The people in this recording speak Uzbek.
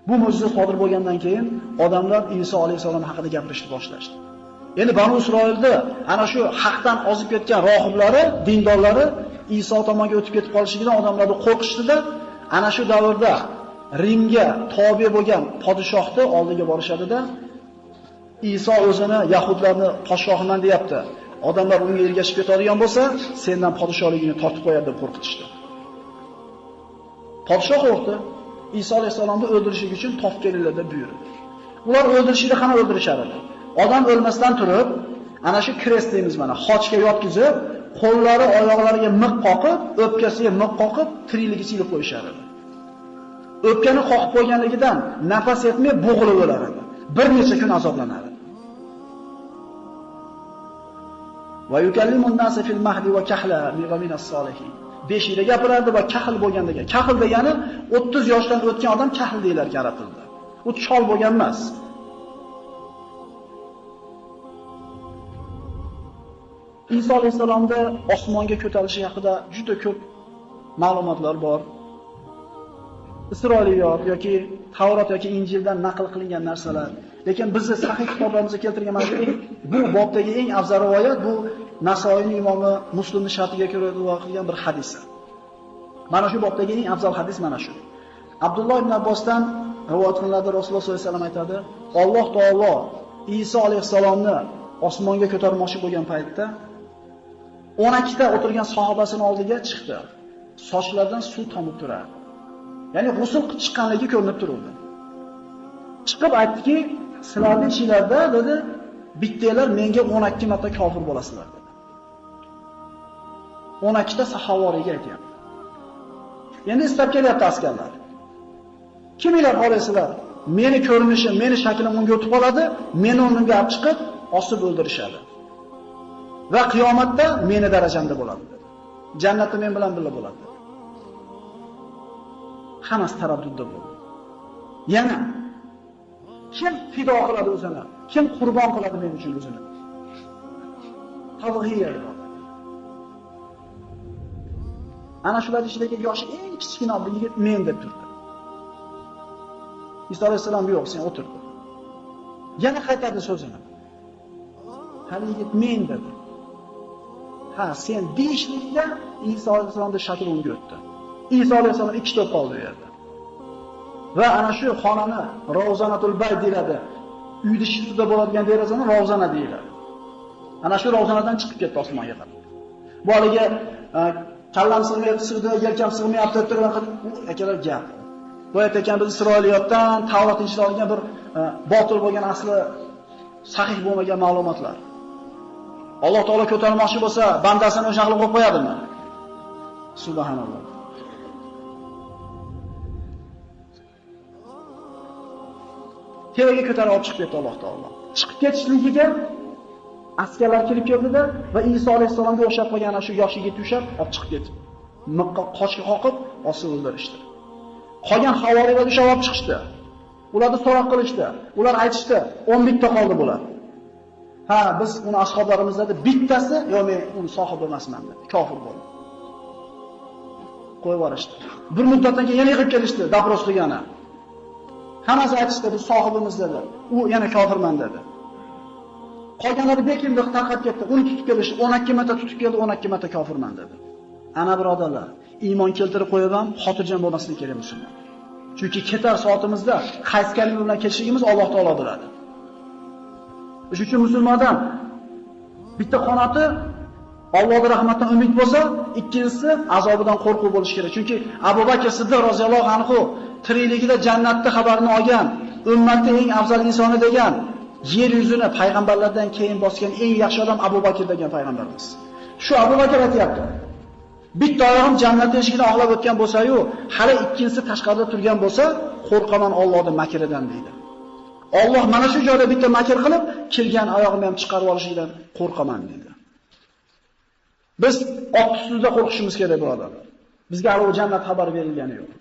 Bu mo'jiza sodir bo'lgandan keyin odamlar Iso alayhisalom haqida gapirishni boshlashdi. Endi Banu Isroilda ana shu haqdan ozib ketgan rohiblari, dindorlari Iso tomonga o'tib ketib qolishligidan odamlarni qo'rqishdida, ana shu davrda Rimga tobe bo'lgan podshohni oldiga borishadida, Iso o'zini yahudlarni podshohiman deyapti. Odamlar unga ergashib ketadigan bo'lsa, sendan podshohligini tortib qo'yadi deb qo'rqitishdi. Podshoh qo'rqdi. Iso alayhisalomni o'ldirishlik uchun topib kelinglar deb buyurdi. Ular o'ldirishida qana o'ldirishar edi. Odam o'lmasdan turib, ana shu krest deymiz mana, xochga yotqizib, qo'llari, oyoqlariga miq qoqib, o'pkasiga miq qoqib, tirikligicha silib qo'yishar edi. O'pkani qoqib qo'yganligidan nafas etmay bo'g'ilib o'lar edi. Bir necha kun azoblanadi. Va yukallimun nasa fil mahdi va kahla min as-solihin. Beshikda gapirardi va kahl bo'lgandaga. Kahl degani 30 yoshdan o'tgan odam kahl deylar arab tilida. U chol bo'lgan emas. Iso alayhisalomda osmonga ko'tarilishi haqida juda ko'p ma'lumotlar bor. Isroiliyot yoki Tavrot yoki Injildan naql qilingan narsalar. Lekin bizni sahih kitoblarimizga keltirgan mana bu bobdagi eng afzal rivoyat bu Nasoiyning imomi Muslimning shartiga ko'ra rivoyat qilgan bir hadis. Mana shu bobdagi eng afzal hadis mana shu. Abdulloh ibn Abbosdan rivoyat qilinadi, Rasululloh sollallohu alayhi vasallam aytadi, Alloh taolo Iso alayhisalomni osmonga ko'tarmoqchi bo'lgan paytda 12 ta o'tirgan sahobasining oldiga chiqdi. Sochlaridan suv tomib turardi. Ya'ni g'usl qilib chiqqanligi ko'rinib turibdi. Chiqib aytdiki, sizlarning ichingizda dedi, bittalar menga 12 marta kofir bo'lasizlar dedi. 12 ta sahovoriga aytayapti. Endi istab kelyapti askarlar. Kimlar xohlaysizlar? Meni ko'rinishim, meni shaklim unga o'tib qoladi, meni o'rnimga olib chiqib, osib o'ldirishadi. Va qiyomatda meni darajamda bo'ladi dedi. Jannatda men bilan birga bo'ladi dedi. Hammasi taraddudda bo'ldi. Yana kim fido qiladi o'zini? Kim qurbon qiladi men uchun o'zini? Tavhiy. Ana shular ichidagi yoshi eng kichkina yigit men deb turdi. Iso alayhisalom yo'q, sen o'tir. Yana qaytardi so'zini. Hali yigit men dedi. Ha, sen deyishlikda Iso alayhisalomning shakli unga o'tdi. Iso alayhisalom ikki to'p qoldi u yerda. Va ana shu xonani Ravzanatul Bayt deyiladi. Uyda shifida bo'ladigan derazani Ravzana deyiladi. Ana shu Ravzanadan chiqib ketdi osmonga qarab. Bu haliga kallam sig'mayapti, yelkam sig'mayapti deb turgan akalar gap. Bu aytgan biz Isroiliyotdan, Tavrot ichida olgan bir botil bo'lgan asli sahih bo'lmagan ma'lumotlar. Alloh taolo ko'tarmoqchi bo'lsa, bandasini o'sha qilib qo'yib qo'yadimi? Subhanalloh. Tevaga ko'tarib olib chiqib ketdi Alloh taolo. Chiqib ketishligiga askarlar kelib keldi-da va Iso alayhisalomga o'xshab qolgan ana shu yosh yigit ushab olib chiqib ketdi. Miqqa qochga qoqib osib o'ldirishdi. Qolgan havoriylar ushab olib chiqishdi. Ularni so'roq qilishdi. Ular aytishdi, 11 ta qoldi bular. Ha, biz uni ashxoblarimizda bittasi, yo'q men uni sohibi emasman dedi. Kofir bo'ldi. Qo'yib yuborishdi. Bir muddatdan keyin yana yig'ib kelishdi, dapros qilgani. Hammasi aytishdi, biz sohibimiz dedi. U yana kofirman dedi. Qolganlari bekimda tarqab ketdi. Uni tutib kelishdi, 12 marta tutib keldi, 12 marta kofirman dedi. Ana birodarlar, iymon keltirib qo'yib ham xotirjam bo'lmasligi kerak musulmon. Chunki ketar soatimizda qaysi kalima bilan ketishligimiz Alloh taolo biladi. Shuning uchun musulmondan bitta qanoti Allohning rahmatidan umid bo'lsa, ikkinchisi azobidan qo'rquv bo'lishi kerak. Chunki Abu Bakr Siddiq roziyallohu anhu tirikligida jannatni xabarini olgan, ummatning eng afzal insoni degan, yer yuzini payg'ambarlardan keyin bosgan eng yaxshi odam Abu Bakr degan payg'ambarimiz. Shu Abu Bakr aytayapti. Bitta oyog'im jannat eshigidan oqlab o'tgan bo'lsa-yu, hali ikkinchisi tashqarida turgan bo'lsa, qo'rqaman Allohning makridan deydi. Alloh mana shu joyda bitta makr qilib, kelgan oyog'imni ham chiqarib olishidan qo'rqaman deydi. Biz oq ustida qo'rqishimiz kerak birodarlar. Bizga hali jannat xabari berilgani yo'q.